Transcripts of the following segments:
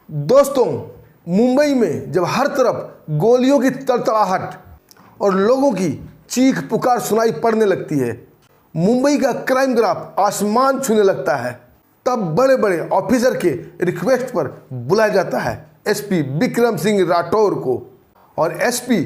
दोस्तों, मुंबई में जब हर तरफ गोलियों की तड़तड़ाहट और लोगों की चीख पुकार सुनाई पड़ने लगती है, मुंबई का क्राइम ग्राफ आसमान छूने लगता है, तब बड़े बड़े ऑफिसर के रिक्वेस्ट पर बुलाया जाता है एसपी विक्रम सिंह राठौर को। और एसपी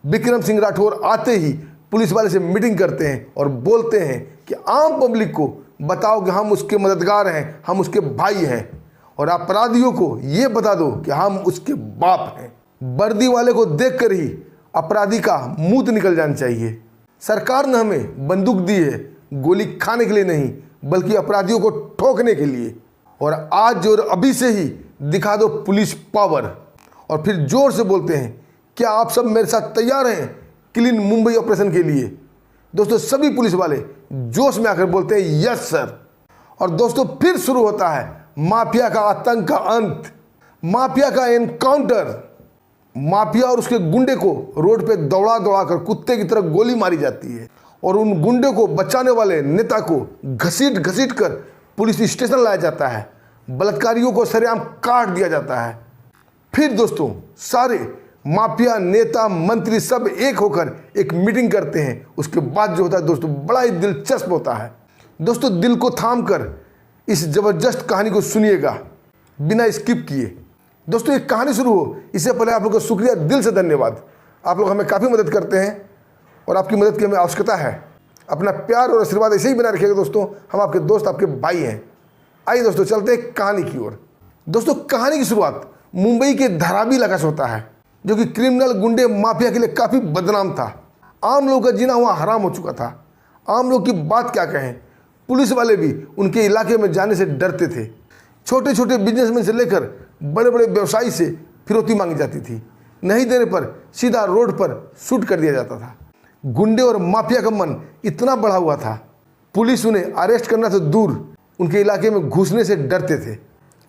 विक्रम सिंह राठौर आते ही पुलिस वाले से मीटिंग करते हैं और बोलते हैं कि आम पब्लिक को बताओ कि हम उसके मददगार हैं, हम उसके भाई हैं, और अपराधियों को ये बता दो कि हम उसके बाप हैं। वर्दी वाले को देखकर ही अपराधी का मुंह निकल जाना चाहिए। सरकार ने हमें बंदूक दी है गोली खाने के लिए नहीं, बल्कि अपराधियों को ठोकने के लिए। और आज और अभी से ही दिखा दो पुलिस पावर। और फिर जोर से बोलते हैं, क्या आप सब मेरे साथ तैयार हैं क्लीन मुंबई ऑपरेशन के लिए? दोस्तों, सभी पुलिस वाले जोश में आकर बोलते हैं यस सर। और दोस्तों, फिर शुरू होता है माफिया का आतंक का अंत, माफिया का एनकाउंटर। माफिया और उसके गुंडे को रोड पे दौड़ा दौड़ा कर कुत्ते की तरह गोली मारी जाती है और उन गुंडे को बचाने वाले नेता को घसीट घसीट कर पुलिस स्टेशन लाया जाता है। बलात्कारियों को सरेआम काट दिया जाता है। फिर दोस्तों, सारे माफिया नेता मंत्री सब एक होकर एक मीटिंग करते हैं। उसके बाद जो होता है दोस्तों, बड़ा ही दिलचस्प होता है। दोस्तों, दिल को थाम कर इस जबरदस्त कहानी को सुनिएगा बिना स्किप किए। दोस्तों, एक कहानी शुरू हो इससे पहले आप लोगों का शुक्रिया, दिल से धन्यवाद। आप लोग हमें काफ़ी मदद करते हैं और आपकी मदद की हमें आवश्यकता है। अपना प्यार और आशीर्वाद ऐसे ही बना रखिएगा दोस्तों। हम आपके दोस्त, आपके भाई हैं। आइए दोस्तों, चलते हैं कहानी की ओर। दोस्तों, कहानी की शुरुआत मुंबई के धारावी इलाका से होता है, जो कि क्रिमिनल गुंडे माफिया के लिए काफ़ी बदनाम था। आम लोगों का जीना वहाँ हराम हो चुका था। आम लोग की बात क्या कहें, पुलिस वाले भी उनके इलाके में जाने से डरते थे। छोटे छोटे बिजनेसमैन से लेकर बड़े बड़े व्यवसायी से फिरौती मांगी जाती थी। नहीं देने पर सीधा रोड पर शूट कर दिया जाता था। गुंडे और माफिया का मन इतना बढ़ा हुआ था, पुलिस उन्हें अरेस्ट करना से दूर उनके इलाके में घुसने से डरते थे।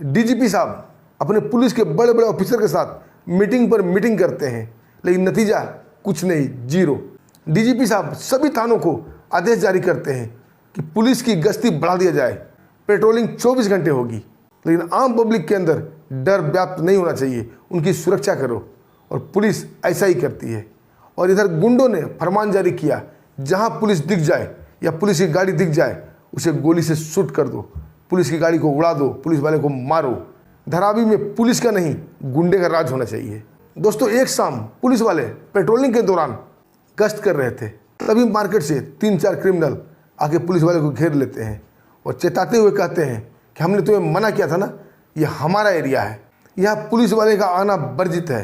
डीजीपी साहब अपने पुलिस के बड़े बड़े ऑफिसर के साथ मीटिंग पर मीटिंग करते हैं, लेकिन नतीजा कुछ नहीं, जीरो। डीजीपी साहब सभी थानों को आदेश जारी करते हैं कि पुलिस की गश्ती बढ़ा दिया जाए, पेट्रोलिंग 24 घंटे होगी, लेकिन आम पब्लिक के अंदर डर व्याप्त नहीं होना चाहिए, उनकी सुरक्षा करो। और पुलिस ऐसा ही करती है। और इधर गुंडों ने फरमान जारी किया, जहां पुलिस दिख जाए या पुलिस की गाड़ी दिख जाए, उसे गोली से शूट कर दो, पुलिस की गाड़ी को उड़ा दो, पुलिस वाले को मारो। धारावी में पुलिस का नहीं, गुंडे का राज होना चाहिए। दोस्तों, एक शाम पुलिस वाले पेट्रोलिंग के दौरान गश्त कर रहे थे, तभी मार्केट से 3-4 क्रिमिनल आके पुलिस वाले को घेर लेते हैं और चेताते हुए कहते हैं कि हमने तुम्हें मना किया था ना, ये हमारा एरिया है, यहाँ पुलिस वाले का आना वर्जित है।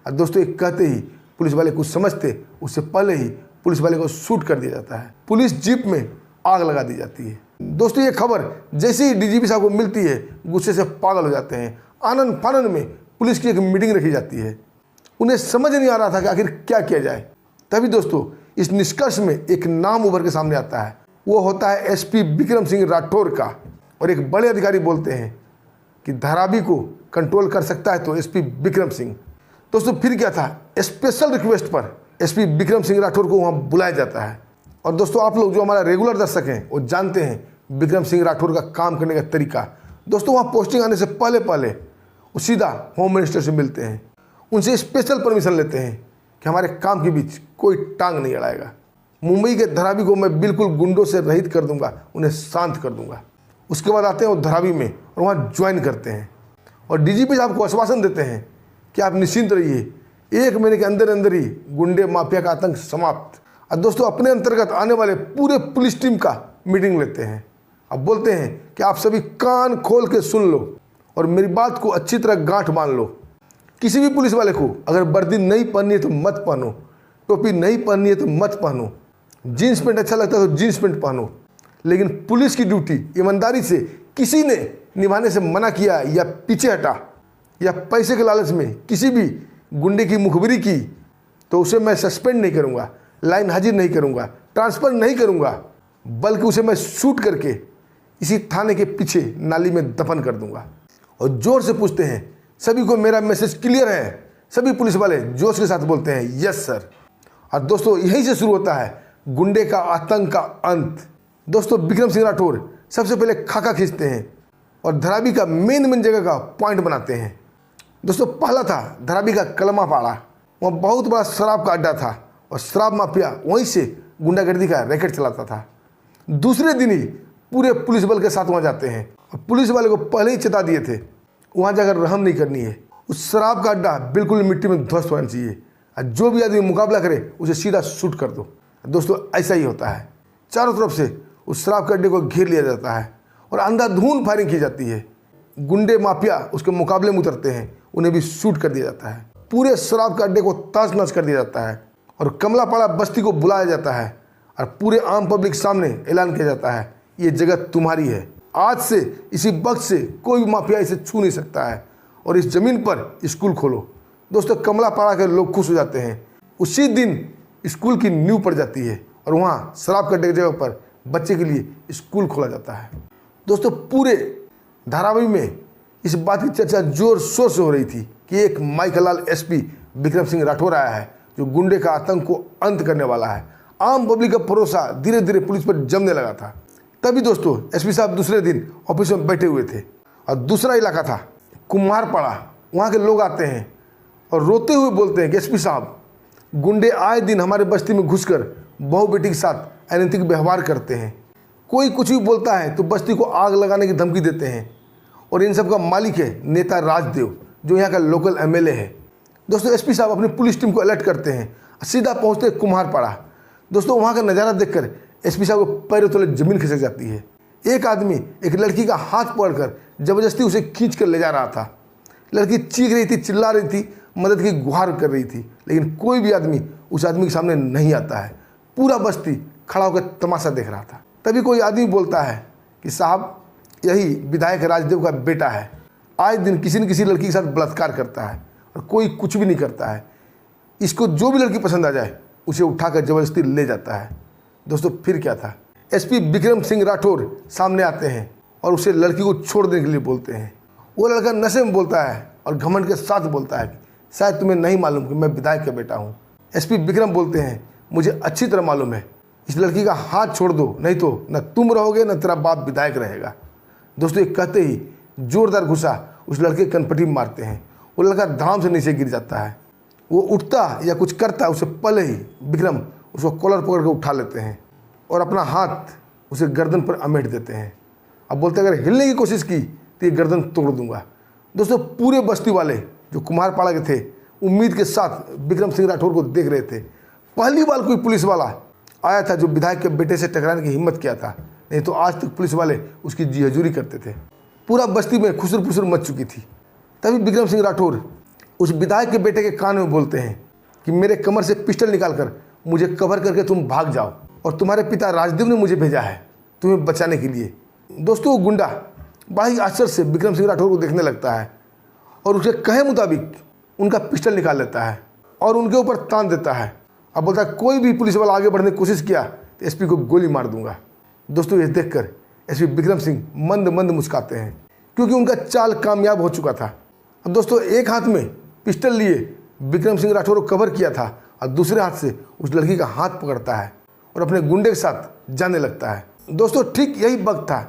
और दोस्तों, एक कहते ही पुलिस वाले कुछ समझते, उससे पहले ही पुलिस वाले को शूट कर दिया जाता है। पुलिस जीप में आग लगा दी जाती है। दोस्तों, ये खबर जैसे ही डीजीपी साहब को मिलती है, गुस्से से पागल हो जाते हैं। आनंद फानंद में पुलिस की एक मीटिंग रखी जाती है। उन्हें समझ नहीं आ रहा था कि आखिर क्या किया जाए। तभी दोस्तों, इस निष्कर्ष में एक नाम उभर के सामने आता है। वो होता है एसपी विक्रम सिंह राठौर का। और एक बड़े अधिकारी बोलते हैं कि धारावी को कंट्रोल कर सकता है तो एसपी विक्रम सिंह। दोस्तों, फिर क्या था, स्पेशल रिक्वेस्ट पर एसपी विक्रम सिंह राठौर को वहाँ बुलाया जाता है। और दोस्तों, आप लोग जो हमारा रेगुलर दर्शक हैं वो जानते हैं विक्रम सिंह राठौर का काम करने का तरीका। दोस्तों, वहाँ पोस्टिंग आने से पहले वो सीधा होम मिनिस्टर से मिलते हैं, उनसे स्पेशल परमिशन लेते हैं कि हमारे काम के बीच कोई टांग नहीं अड़ाएगा। मुंबई के धारावी को मैं बिल्कुल गुंडों से रहित कर दूंगा, उन्हें शांत कर दूंगा। उसके बाद आते हैं वो धारावी में और वहाँ ज्वाइन करते हैं और डीजीपी साहब को आश्वासन देते हैं कि आप निश्चिंत रहिए, 1 महीने के अंदर अंदर ही गुंडे माफिया का आतंक समाप्त। और दोस्तों, अपने अंतर्गत आने वाले पूरे पुलिस टीम का मीटिंग लेते हैं। अब बोलते हैं कि आप सभी कान खोल के सुन लो और मेरी बात को अच्छी तरह गांठ बांध लो। किसी भी पुलिस वाले को अगर वर्दी नहीं पहननी है तो मत पहनो, टोपी नहीं पहननी है तो मत पहनो, जीन्स पैंट अच्छा लगता है तो जीन्स पैंट पहनो, लेकिन पुलिस की ड्यूटी ईमानदारी से किसी ने निभाने से मना किया या पीछे हटा या पैसे के लालच में किसी भी गुंडे की मुखबिरी की तो उसे मैं सस्पेंड नहीं करूंगा, लाइन हाजिर नहीं करूंगा, ट्रांसफ़र नहीं करूंगा, बल्कि उसे मैं शूट करके इसी थाने के पीछे नाली में दफन कर दूंगा। और जोर से पूछते हैं, सभी को मेरा मैसेज क्लियर है? सभी पुलिस वाले जोश के साथ बोलते हैं यस सर। और दोस्तों, यहीं से शुरू होता है गुंडे का आतंक का अंत। दोस्तों, विक्रम सिंह राठौर सबसे पहले खाका खींचते हैं और धारावी का मेन जगह का पॉइंट बनाते हैं। दोस्तों पहला था धरावी का कलमा पाड़ा। वहाँ बहुत बड़ा शराब का अड्डा था और शराब माफिया वहीं से गुंडागर्दी का रैकेट चलाता था। दूसरे दिन ही पूरे पुलिस बल के साथ वहाँ जाते हैं और पुलिस वाले को पहले ही चेता दिए थे वहाँ जाकर रहम नहीं करनी है। उस शराब का अड्डा बिल्कुल मिट्टी में ध्वस्त होना चाहिए और जो भी आदमी मुकाबला करे उसे सीधा शूट कर दो। दोस्तों ऐसा ही होता है, चारों तरफ से उस शराब के अड्डे को घेर लिया जाता है और अंधाधुंध फायरिंग की जाती है। गुंडे माफिया उसके मुकाबले में उतरते हैं, उन्हें भी शूट कर दिया जाता है। पूरे शराब के अड्डे को तहस नहस कर दिया जाता है और कमलापाड़ा बस्ती को बुलाया जाता है और पूरे आम पब्लिक सामने ऐलान किया जाता है ये जगह तुम्हारी है। आज से इसी वक्त से कोई भी माफिया इसे छू नहीं सकता है और इस जमीन पर स्कूल खोलो। दोस्तों कमलापाड़ा के लोग खुश हो जाते हैं। उसी दिन स्कूल की नींव पड़ जाती है और वहाँ शराब के अड्डे की जगह पर बच्चे के लिए स्कूल खोला जाता है। दोस्तों पूरे धारावी में इस बात की चर्चा जोर शोर से हो रही थी कि एक माइकलाल एसपी विक्रम सिंह राठौर आया है जो गुंडे का आतंक को अंत करने वाला है। आम पब्लिक का भरोसा धीरे धीरे पुलिस पर जमने लगा था। तभी दोस्तों एसपी साहब दूसरे दिन ऑफिस में बैठे हुए थे और दूसरा इलाका था कुम्हारपाड़ा। वहाँ के लोग आते हैं और रोते हुए बोलते हैं कि एसपी साहब गुंडे आए दिन हमारे बस्ती में घुसकर बहू बेटी के साथ अनैतिक व्यवहार करते हैं। कोई कुछ भी बोलता है तो बस्ती को आग लगाने की धमकी देते हैं और इन सब का मालिक है नेता राजदेव जो यहाँ का लोकल एमएलए है। दोस्तों एसपी साहब अपनी पुलिस टीम को अलर्ट करते हैं, सीधा पहुँचते कुम्हारपाड़ा। दोस्तों वहाँ का नज़ारा देखकर एसपी साहब को पैरों तले जमीन खिसक जाती है। एक आदमी एक लड़की का हाथ पकड़कर जबरदस्ती उसे खींच कर ले जा रहा था। लड़की चीख रही थी, चिल्ला रही थी, मदद की गुहार कर रही थी, लेकिन कोई भी आदमी उस आदमी के सामने नहीं आता है। पूरा बस्ती खड़ा होकर तमाशा देख रहा था। तभी कोई आदमी बोलता है कि साहब यही विधायक राजदेव का बेटा है, आज दिन किसी न किसी लड़की के साथ बलात्कार करता है और कोई कुछ भी नहीं करता है। इसको जो भी लड़की पसंद आ जाए उसे उठाकर जबरदस्ती ले जाता है। दोस्तों फिर क्या था, एसपी विक्रम सिंह राठौर सामने आते हैं और उसे लड़की को छोड़ देने के लिए बोलते हैं। वो लड़का नशे में बोलता है और घमंड के साथ बोलता है कि शायद तुम्हें नहीं मालूम कि मैं विधायक का बेटा हूँ। एसपी विक्रम बोलते हैं मुझे अच्छी तरह मालूम है, इस लड़की का हाथ छोड़ दो नहीं तो न तुम रहोगे न तेरा बाप विधायक रहेगा। दोस्तों ये कहते ही जोरदार घुसा उस लड़के की कनपटी मारते हैं। वो लड़का धाम से नीचे गिर जाता है। वो उठता या कुछ करता उससे पहले ही विक्रम उसको कॉलर पकड़ कर उठा लेते हैं और अपना हाथ उसे गर्दन पर अमेट देते हैं। अब बोलते अगर हिलने की कोशिश की तो ये गर्दन तोड़ दूंगा। दोस्तों पूरे बस्ती वाले जो कुम्हारपाड़ा के थे उम्मीद के साथ विक्रम सिंह राठौर को देख रहे थे। पहली बार कोई पुलिस वाला आया था जो विधायक के बेटे से टकराने की हिम्मत किया था, नहीं तो आज तक पुलिस वाले उसकी जी हजूरी करते थे। पूरा बस्ती में खुसर फुसर मच चुकी थी। तभी विक्रम सिंह राठौर उस विधायक के बेटे के कान में बोलते हैं कि मेरे कमर से पिस्टल निकालकर मुझे कवर करके तुम भाग जाओ और तुम्हारे पिता राजदेव ने मुझे भेजा है तुम्हें बचाने के लिए। दोस्तों वो गुंडा बड़ा ही आश्चर्य से विक्रम सिंह राठौर को देखने लगता है और उसके कहे मुताबिक उनका पिस्टल निकाल लेता है और उनके ऊपर तान देता है। अब बोलता है कोई भी पुलिस वाला आगे बढ़ने की कोशिश किया तो एसपी को गोली मार दूंगा। दोस्तों ये देखकर एसपी विक्रम सिंह मंद मंद मुस्काते हैं क्योंकि उनका चाल कामयाब हो चुका था। अब दोस्तों एक हाथ में पिस्टल लिए विक्रम सिंह राठौर को कवर किया था और दूसरे हाथ से उस लड़की का हाथ पकड़ता है और अपने गुंडे के साथ जाने लगता है। दोस्तों ठीक यही वक्त था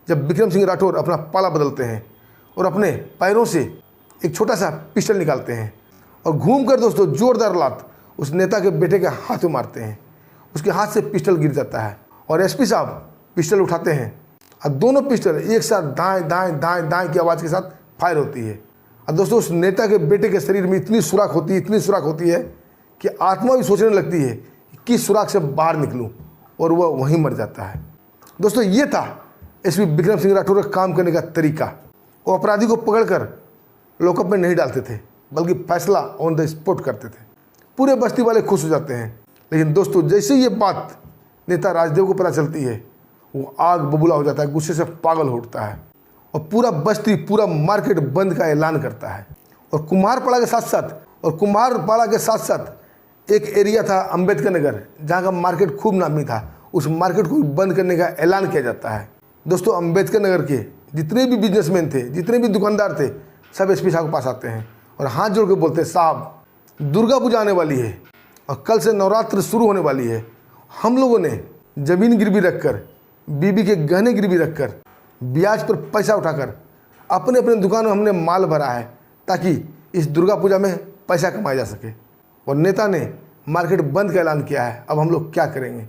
जब विक्रम सिंह राठौर अपना पाला बदलते हैं और अपने पैरों से एक छोटा सा पिस्टल निकालते हैं और घूमकर दोस्तों जोरदार लात उस नेता के बेटे के हाथ में मारते हैं। उसके हाथ से पिस्टल गिर जाता है और एसपी साहब पिस्टल उठाते हैं और दोनों पिस्टल एक साथ दाएं दाएं दाएं दाएं की आवाज़ के साथ फायर होती है। और दोस्तों उस नेता के बेटे के शरीर में इतनी सुराख होती है कि आत्मा भी सोचने लगती है कि किस सुराख से बाहर निकलूं, और वह वहीं मर जाता है। दोस्तों ये था एसपी विक्रम सिंह राठौर का काम करने का तरीका। वो अपराधी को पकड़कर लॉकअप में नहीं डालते थे बल्कि फैसला ऑन द स्पॉट करते थे। पूरे बस्ती वाले खुश हो जाते हैं। लेकिन दोस्तों जैसे ये बात नेता राजदेव को पता चलती है वो आग बबूला हो जाता है, गुस्से से पागल हो उठता है और पूरा बस्ती पूरा मार्केट बंद का ऐलान करता है। और कुम्हारपाड़ा के साथ साथ एक एरिया था अंबेडकर नगर जहाँ का मार्केट खूब नामी था, उस मार्केट को बंद करने का ऐलान किया जाता है। दोस्तों अंबेडकर नगर के जितने भी बिजनेसमैन थे, जितने भी दुकानदार थे, सब एसपी साहब के पास आते हैं और हाथ जोड़ के बोलते हैं साहब दुर्गा पूजा आने वाली है और कल से नवरात्र शुरू होने वाली है। हम लोगों ने ज़मीन गिरवी रखकर, बीबी के गहने गिरवी रखकर, ब्याज पर पैसा उठाकर अपने अपने दुकान में हमने माल भरा है ताकि इस दुर्गा पूजा में पैसा कमाया जा सके। और नेता ने मार्केट बंद का ऐलान किया है। अब हम लोग क्या करेंगे?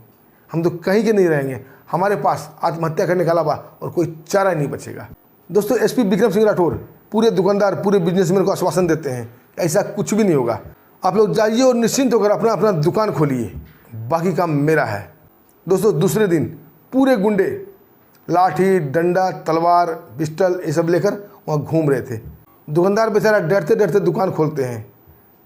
हम तो कहीं के नहीं रहेंगे। हमारे पास आत्महत्या करने के अलावा और कोई चारा नहीं बचेगा। दोस्तों, एसपी विक्रम सिंह राठौर पूरे दुकानदार, पूरे बिजनेसमैन को आश्वासन देते हैं ऐसा कुछ भी नहीं होगा। आप लोग जाइए और निश्चिंत होकर अपना अपना दुकान खोलिए, बाकी काम मेरा है। दोस्तों, दूसरे दिन पूरे गुंडे लाठी, डंडा, तलवार, पिस्टल ये सब लेकर वहाँ घूम रहे थे। दुकानदार बेचारा डरते डरते दुकान खोलते हैं।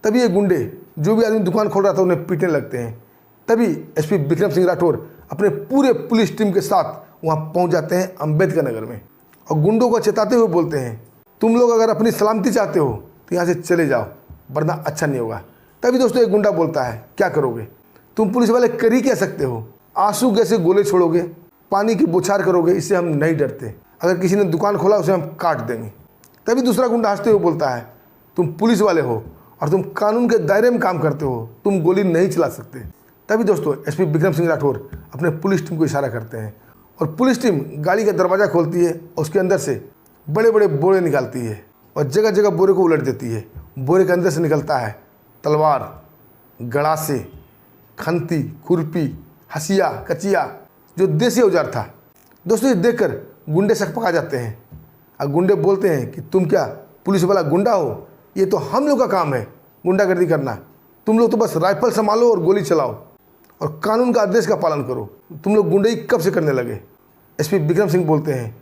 तभी ये गुंडे, जो भी आदमी दुकान खोल रहा था, उन्हें पीटने लगते हैं। तभी एसपी विक्रम सिंह राठौर अपने पूरे पुलिस टीम के साथ वहाँ पहुँच जाते हैं अंबेडकर नगर में और गुंडों को चेताते हुए बोलते हैं, तुम लोग अगर अपनी सलामती चाहते हो तो यहाँ से चले जाओ, वरना अच्छा नहीं होगा। तभी दोस्तों एक गुंडा बोलता है, क्या करोगे? तुम पुलिस वाले कर ही क्या सकते हो? आंसू गैसे गोले छोड़ोगे, पानी की बौछार करोगे, इससे हम नहीं डरते। अगर किसी ने दुकान खोला उसे हम काट देंगे। तभी दूसरा गुंडा हंसते हुए बोलता है, तुम पुलिस वाले हो और तुम कानून के दायरे में काम करते हो, तुम गोली नहीं चला सकते। तभी दोस्तों एसपी विक्रम सिंह राठौर अपने पुलिस टीम को इशारा करते हैं और पुलिस टीम गाड़ी का दरवाज़ा खोलती है और उसके अंदर से बड़े बड़े बोरे निकालती है और जगह जगह बोरे को उलट देती है। बोरे के अंदर से निकलता है तलवार, गड़ासे, खंती, खुरपी, हसिया, कचिया, जो देसी औजार था। दोस्तों, ये देखकर गुंडे सकपका जाते हैं और गुंडे बोलते हैं कि तुम क्या पुलिस वाला गुंडा हो? ये तो हम लोग का काम है गुंडागर्दी करना। तुम लोग तो बस राइफल संभालो और गोली चलाओ और कानून का आदेश का पालन करो। तुम लोग गुंडे कब से करने लगे? एसपी विक्रम सिंह बोलते हैं,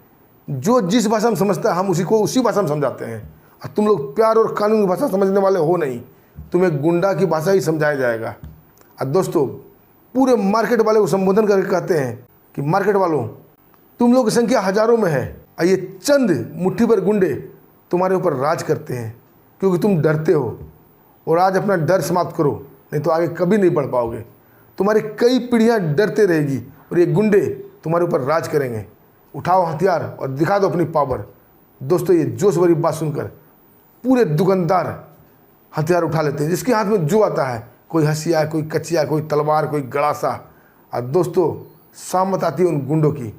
जो जिस भाषा में समझता है हम उसी भाषा में समझाते हैं और तुम लोग प्यार और कानून की भाषा समझने वाले हो नहीं, तुम्हें गुंडा की भाषा ही समझाया जाएगा। और दोस्तों, पूरे मार्केट वाले को संबोधन करके कहते हैं कि मार्केट वालों, तुम लोग की संख्या हजारों में है और ये चंद मुट्ठी भर गुंडे तुम्हारे ऊपर राज करते हैं क्योंकि तुम डरते हो। और आज अपना डर समाप्त करो, नहीं तो आगे कभी नहीं बढ़ पाओगे। तुम्हारी कई पीढ़ियां डरते रहेगी और ये गुंडे तुम्हारे ऊपर राज करेंगे। उठाओ हथियार और दिखा दो अपनी पावर। दोस्तों, ये जोश भरी बात सुनकर पूरे दुकानदार हथियार उठा लेते हैं। जिसके हाथ में जो आता है, कोई हसिया, कोई कचिया, कोई तलवार, कोई गड़ासा। और दोस्तों, सामत आती है उन गुंडों की।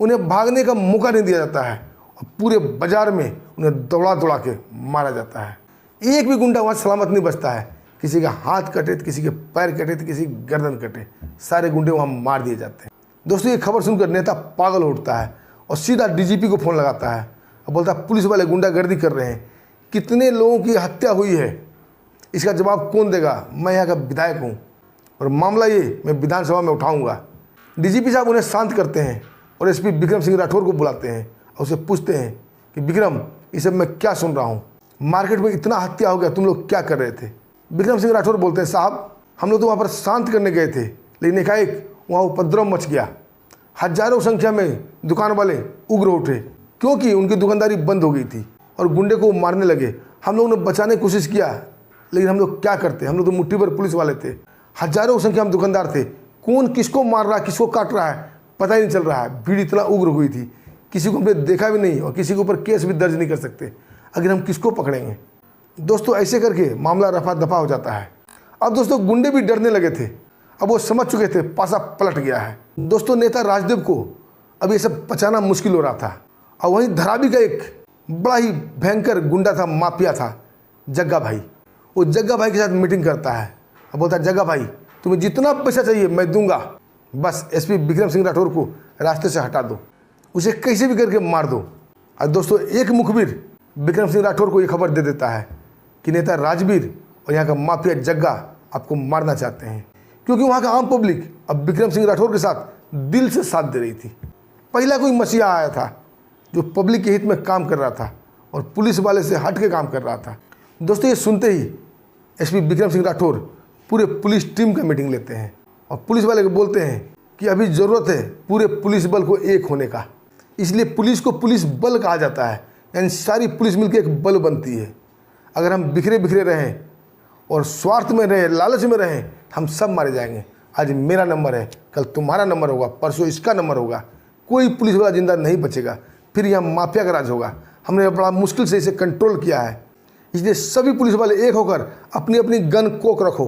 उन्हें भागने का मौका नहीं दिया जाता है और पूरे बाजार में उन्हें दौड़ा दौड़ा के मारा जाता है। एक भी गुंडा वहाँ सलामत नहीं बचता है। किसी का हाथ कटे तो किसी के पैर कटे तो किसी की गर्दन कटे, सारे गुंडे वहाँ मार दिए जाते हैं। दोस्तों, ये खबर सुनकर नेता पागल उठता है और सीधा डीजीपी को फ़ोन लगाता है और बोलता है, पुलिस वाले गुंडागर्दी कर रहे हैं, कितने लोगों की हत्या हुई है, इसका जवाब कौन देगा? मैं यहाँ का विधायक हूँ और मामला ये मैं विधानसभा में उठाऊँगा। डीजीपी साहब उन्हें शांत करते हैं और एसपी विक्रम सिंह राठौर को बुलाते हैं और उसे पूछते हैं कि विक्रम, ये सब मैं क्या सुन रहा हूँ? मार्केट में इतना हत्या हो गया, तुम लोग क्या कर रहे थे? विक्रम सिंह राठौर बोलते हैं, साहब हम लोग तो वहाँ पर शांत करने गए थे, लेकिन एकाएक वहाँ उपद्रव मच गया। हजारों संख्या में दुकान वाले उग्र उठे क्योंकि उनकी दुकानदारी बंद हो गई थी और गुंडे को मारने लगे। हम लोगों ने बचाने की कोशिश किया, लेकिन हम लोग क्या करते? हम लोग तो मुट्ठी भर पुलिस वाले थे, हजारों संख्या में दुकानदार थे। कौन किसको मार रहा है, किसको काट रहा है, पता ही नहीं चल रहा है। भीड़ इतना उग्र हुई थी, किसी को हमने देखा भी नहीं और किसी के ऊपर केस भी दर्ज नहीं कर सकते। अगर हम किसको पकड़ेंगे? दोस्तों, ऐसे करके मामला रफा दफा हो जाता है। अब दोस्तों, गुंडे भी डरने लगे थे। अब वो समझ चुके थे पासा पलट गया है। दोस्तों, नेता राजदेव को अब ये सब पचाना मुश्किल हो रहा था। और वहीं धरावी का एक बड़ा ही भयंकर गुंडा था, माफिया था, जग्गा भाई। वो जग्गा भाई के साथ मीटिंग करता है और बोलता है, जग्गा भाई, तुम्हें जितना पैसा चाहिए मैं दूंगा, बस एसपी विक्रम सिंह राठौर को रास्ते से हटा दो, उसे कैसे भी करके मार दो। और दोस्तों, एक मुखबिर विक्रम सिंह राठौर को ये खबर दे देता है कि नेता राजवीर और यहाँ का माफिया जग्गा आपको मारना चाहते हैं, क्योंकि वहाँ का आम पब्लिक अब विक्रम सिंह राठौर के साथ दिल से साथ दे रही थी। पहला कोई मसीहा आया था जो पब्लिक के हित में काम कर रहा था और पुलिस वाले से हट के काम कर रहा था। दोस्तों, ये सुनते ही एसपी विक्रम सिंह राठौर पूरे पुलिस टीम का मीटिंग लेते हैं और पुलिस वाले को बोलते हैं कि अभी ज़रूरत है पूरे पुलिस बल को एक होने का। इसलिए पुलिस को पुलिस बल कहा जाता है, यानी सारी पुलिस मिलकर एक बल बनती है। अगर हम बिखरे बिखरे रहें और स्वार्थ में रहें, लालच में रहें, हम सब मारे जाएंगे। आज मेरा नंबर है, कल तुम्हारा नंबर होगा, परसों इसका नंबर होगा, कोई पुलिस वाला जिंदा नहीं बचेगा। फिर यहाँ माफिया का राज होगा। हमने बड़ा मुश्किल से इसे कंट्रोल किया है। इसलिए सभी पुलिस वाले एक होकर अपनी अपनी गन कोक रखो।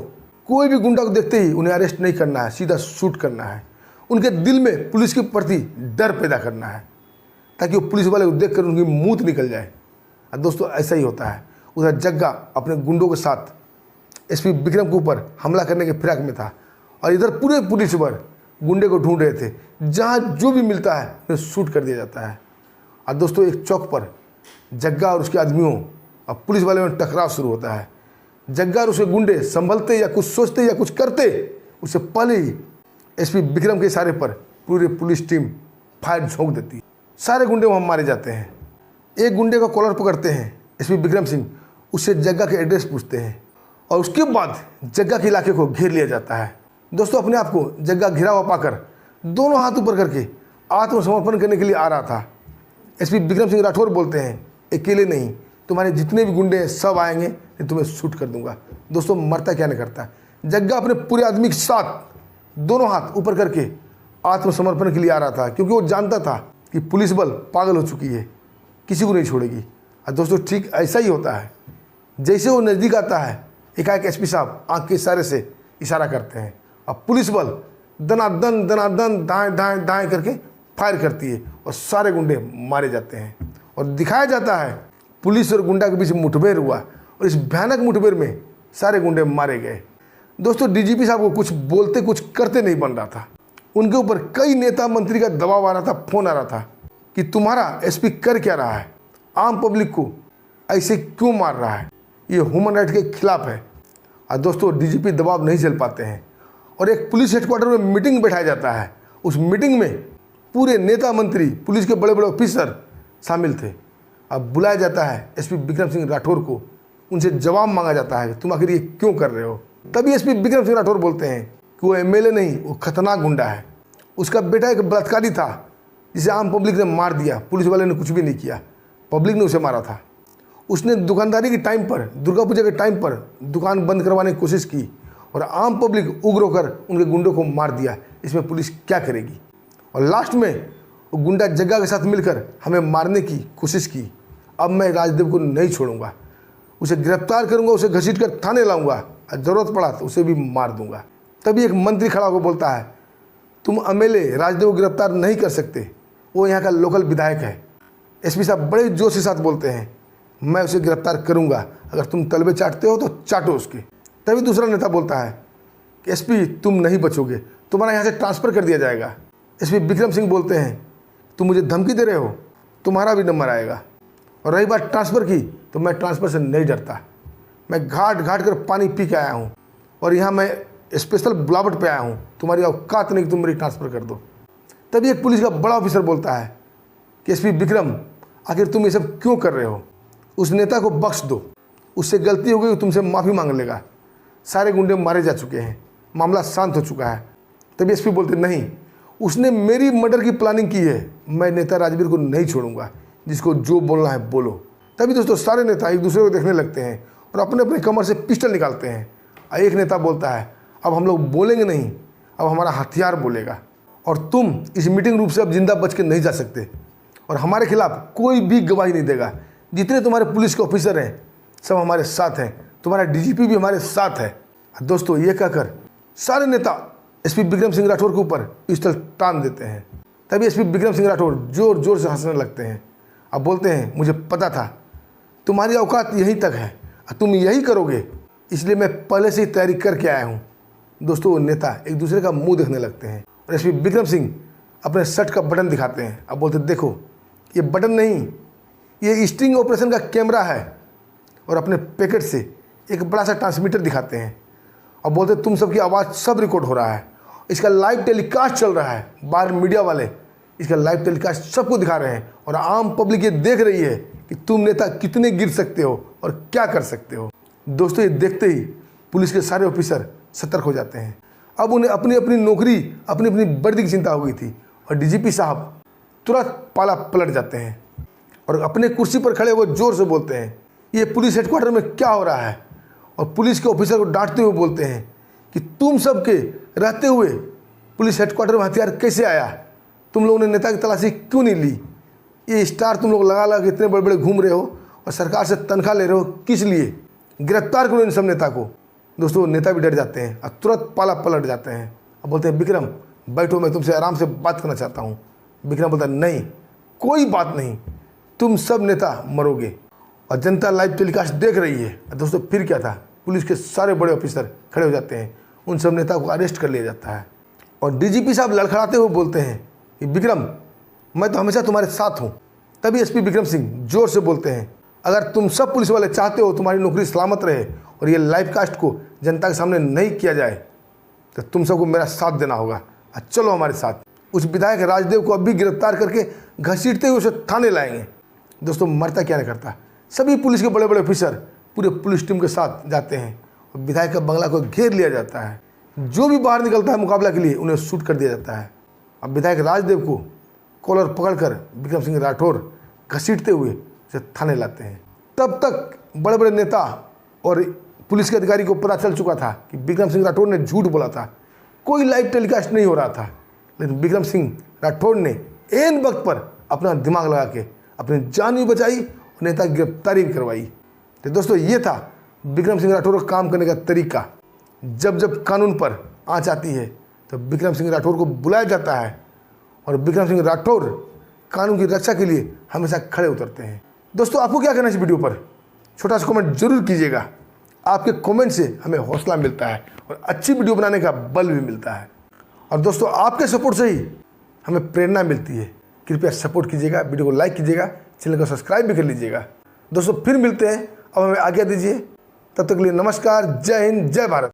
कोई भी गुंडा को देखते ही उन्हें अरेस्ट नहीं करना है, सीधा शूट करना है। उनके दिल में पुलिस के प्रति डर पैदा करना है ताकि वो पुलिस वाले को देखकर उनकी मूत निकल जाए। और दोस्तों, ऐसा ही होता है। उधर जग्गा अपने गुंडों के साथ एसपी विक्रम के ऊपर हमला करने के फिराक में था और इधर पूरे पुलिस वर्ग गुंडे को ढूंढ रहे थे। जहाँ जो भी मिलता है उन्हें शूट कर दिया जाता है। और दोस्तों एक चौक पर जग्गा और उसके आदमियों और पुलिस वाले में टकराव शुरू होता है। जग्गा और उसके गुंडे संभलते या कुछ सोचते या कुछ करते उससे पहले ही एसपी विक्रम के इशारे पर पूरी पुलिस टीम फायर झोंक देती है। सारे गुंडे वहाँ मारे जाते हैं। एक गुंडे का कॉलर पकड़ते हैं एसपी विक्रम सिंह, उससे जग्गा के एड्रेस पूछते हैं और उसके बाद जग्गा के इलाके को घेर लिया जाता है। दोस्तों अपने आप को जग्गा घिरा हुआ पाकर दोनों हाथ ऊपर करके आत्मसमर्पण करने के लिए आ रहा था। एसपी विक्रम सिंह राठौर बोलते हैं, अकेले नहीं, तुम्हारे जितने भी गुंडे हैं सब आएंगे, मैं तुम्हें शूट कर दूंगा। दोस्तों मरता क्या नहीं करता। जग्गा अपने पूरे आदमी के साथ दोनों हाथ ऊपर करके आत्मसमर्पण के लिए आ रहा था, क्योंकि वो जानता था कि पुलिस बल पागल हो चुकी है, किसी को नहीं छोड़ेगी। और दोस्तों ठीक ऐसा ही होता है। जैसे वो नज़दीक आता है एकाएक एसपी साहब आँख के इशारे से इशारा करते हैं और पुलिस बल दनादन दनादन दाएं दाएं दाएं करके फायर करती है और सारे गुंडे मारे जाते हैं। और दिखाया जाता है पुलिस और गुंडा के बीच मुठभेड़ हुआ और इस भयानक मुठभेड़ में सारे गुंडे मारे गए। दोस्तों डीजीपी साहब को कुछ बोलते कुछ करते नहीं बन रहा था। उनके ऊपर कई नेता मंत्री का दबाव आ रहा था, फोन आ रहा था कि तुम्हारा एसपी कर क्या रहा है, आम पब्लिक को ऐसे क्यों मार रहा है, ये ह्यूमन राइट के खिलाफ है। और दोस्तों डीजीपी दबाव नहीं झेल पाते हैं और एक पुलिस हेडक्वार्टर में मीटिंग बैठाया जाता है। उस मीटिंग में पूरे नेता मंत्री, पुलिस के बड़े बड़े ऑफिसर शामिल थे। अब बुलाया जाता है एसपी विक्रम सिंह राठौर को, उनसे जवाब मांगा जाता है तुम आखिर ये क्यों कर रहे हो। तभी एसपी विक्रम सिंह राठौर बोलते हैं कि वो एमएलए नहीं, वो खतरनाक गुंडा है, उसका बेटा एक बलात्कारी था जिसे आम पब्लिक ने मार दिया, पुलिस वाले ने कुछ भी नहीं किया, पब्लिक ने उसे मारा था। उसने दुकानदारी के टाइम पर, दुर्गा पूजा के टाइम पर दुकान बंद करवाने की कोशिश की और आम पब्लिक उग्र होकर उनके गुंडों को मार दिया, इसमें पुलिस क्या करेगी। और लास्ट में वो गुंडा जग्गा के साथ मिलकर हमें मारने की कोशिश की। अब मैं राजदेव को नहीं छोड़ूंगा, उसे गिरफ्तार करूंगा, उसे घसीट कर थाने लाऊंगा और ज़रूरत पड़ा तो उसे भी मार दूंगा। तभी एक मंत्री खड़ा होकर बोलता है तुम एमएलए राजदेव को गिरफ्तार नहीं कर सकते, वो यहाँ का लोकल विधायक है। एसपी साहब बड़े जोश के साथ बोलते हैं मैं उसे गिरफ्तार करूंगा, अगर तुम तलबे चाटते हो तो चाटो उसके। तभी दूसरा नेता बोलता है कि एसपी तुम नहीं बचोगे, तुम्हारा यहाँ से ट्रांसफ़र कर दिया जाएगा। एसपी विक्रम सिंह बोलते हैं तुम मुझे धमकी दे रहे हो, तुम्हारा भी नंबर आएगा। और रही बात ट्रांसफ़र की तो मैं ट्रांसफ़र से नहीं डरता, मैं घाट घाट कर पानी पी के आया हूँ और यहाँ मैं स्पेशल बुलावट पे आया हूँ, तुम्हारी औकात नहीं कि तुम मेरी ट्रांसफ़र कर दो। तभी एक पुलिस का बड़ा ऑफिसर बोलता है कि एसपी विक्रम आखिर तुम ये सब क्यों कर रहे हो, उस नेता को बख्श दो, उससे गलती हो गई, तुमसे माफ़ी मांग लेगा, सारे गुंडे मारे जा चुके हैं, मामला शांत हो चुका है। तभी एसपी बोलते नहीं, उसने मेरी मर्डर की प्लानिंग की है, मैं नेता राजवीर को नहीं छोड़ूंगा, जिसको जो बोलना है बोलो। तभी दोस्तों सारे नेता एक दूसरे को देखने लगते हैं और अपने अपने कमर से पिस्टल निकालते हैं। एक नेता बोलता है अब हम लोग बोलेंगे नहीं, अब हमारा हथियार बोलेगा और तुम इस मीटिंग रूम से अब जिंदा बच के नहीं जा सकते और हमारे खिलाफ कोई भी गवाही नहीं देगा। जितने तुम्हारे पुलिस के ऑफिसर हैं सब हमारे साथ हैं, तुम्हारा डीजीपी भी हमारे साथ है। दोस्तों ये कहकर सारे नेता एसपी विक्रम सिंह राठौर के ऊपर पिस्टल तान देते हैं। तभी एसपी विक्रम सिंह राठौर जोर जोर से हंसने लगते हैं। अब बोलते हैं मुझे पता था तुम्हारी औकात यहीं तक है, तुम यही करोगे, इसलिए मैं पहले से ही तैयारी करके आया हूँ। दोस्तों नेता एक दूसरे का मुंह देखने लगते हैं और एसपी विक्रम सिंह अपने शर्ट का बटन दिखाते हैं। अब बोलते देखो ये बटन नहीं, ये स्टिंग ऑपरेशन का कैमरा है और अपने पैकेट से एक बड़ा सा ट्रांसमीटर दिखाते हैं और बोलते तुम सबकी आवाज़ सब रिकॉर्ड हो रहा है, इसका लाइव टेलीकास्ट चल रहा है, बाहर मीडिया वाले इसका लाइव टेलीकास्ट सबको दिखा रहे हैं और आम पब्लिक ये देख रही है कि तुम नेता कितने गिर सकते हो और क्या कर सकते हो। दोस्तों ये देखते ही पुलिस के सारे ऑफिसर सतर्क हो जाते हैं। अब उन्हें अपनी अपनी नौकरी, अपनी अपनी वर्दी की चिंता हो गई थी और डीजीपी साहब तुरंत पाला पलट जाते हैं और अपने कुर्सी पर खड़े हुए जोर से बोलते हैं ये पुलिस हेडक्वार्टर में क्या हो रहा है, और पुलिस के ऑफिसर को डांटते हुए बोलते हैं कि तुम सबके रहते हुए पुलिस हेडक्वार्टर में हथियार कैसे आया, तुम लोगों ने नेता की तलाशी क्यों नहीं ली, ये स्टार तुम लोग लगा लगा के इतने बड़े बड़े घूम रहे हो और सरकार से तनख्वाह ले रहे हो किस लिए, गिरफ्तार करो इन सब नेता को। दोस्तों नेता भी डर जाते हैं और तुरंत पाला पलट जाते हैं और बोलते हैं विक्रम बैठो, मैं तुमसे आराम से बात करना चाहता हूँ। विक्रम बोलता नहीं कोई बात नहीं, तुम सब नेता मरोगे। और जनता लाइव टेलीकास्ट देख रही है। दोस्तों फिर क्या था, पुलिस के सारे बड़े ऑफिसर खड़े हो जाते हैं, उन सब नेता को अरेस्ट कर लिया जाता है और डीजीपी साहब लड़खड़ाते हुए बोलते हैं कि विक्रम, मैं तो हमेशा तुम्हारे साथ हूँ। तभी एसपी विक्रम सिंह जोर से बोलते हैं, अगर तुम सब पुलिस वाले चाहते हो तुम्हारी नौकरी सलामत रहे और ये लाइव कास्ट को जनता के सामने नहीं किया जाए तो तुम सबको मेरा साथ देना होगा। चलो हमारे साथ। उस विधायक राजदेव को अभी गिरफ्तार करके घसीटते हुए उसे थाने लाएंगे। दोस्तों मरता क्या नहीं करता, सभी पुलिस के बड़े बड़े ऑफिसर पूरे पुलिस टीम के साथ जाते हैं और विधायक का बंगला को घेर लिया जाता है। जो भी बाहर निकलता है मुकाबला के लिए उन्हें शूट कर दिया जाता है। अब विधायक राजदेव को कॉलर पकड़कर विक्रम सिंह राठौर घसीटते हुए उसे थाने लाते हैं। तब तक बड़े बड़े नेता और पुलिस के अधिकारी को पता चल चुका था कि विक्रम सिंह राठौर ने झूठ बोला था, कोई लाइव टेलीकास्ट नहीं हो रहा था। लेकिन विक्रम सिंह राठौर ने ऐन वक्त पर अपना दिमाग लगा के अपनी जान भी बचाई और नेता की गिरफ्तारी भी करवाई। तो दोस्तों ये था विक्रम सिंह राठौर का काम करने का तरीका। जब जब कानून पर आँच आती है तो विक्रम सिंह राठौर को बुलाया जाता है और विक्रम सिंह राठौर कानून की रक्षा के लिए हमेशा खड़े उतरते हैं। दोस्तों आपको क्या कहना है इस वीडियो पर, छोटा सा कमेंट जरूर कीजिएगा। आपके कमेंट से हमें हौसला मिलता है और अच्छी वीडियो बनाने का बल भी मिलता है। और दोस्तों आपके सपोर्ट से ही हमें प्रेरणा मिलती है। कृपया सपोर्ट कीजिएगा, वीडियो को लाइक कीजिएगा, चैनल को सब्सक्राइब भी कर लीजिएगा। दोस्तों फिर मिलते हैं, अब हमें आज्ञा दीजिए। तब तक के लिए नमस्कार, जय हिंद, जय भारत।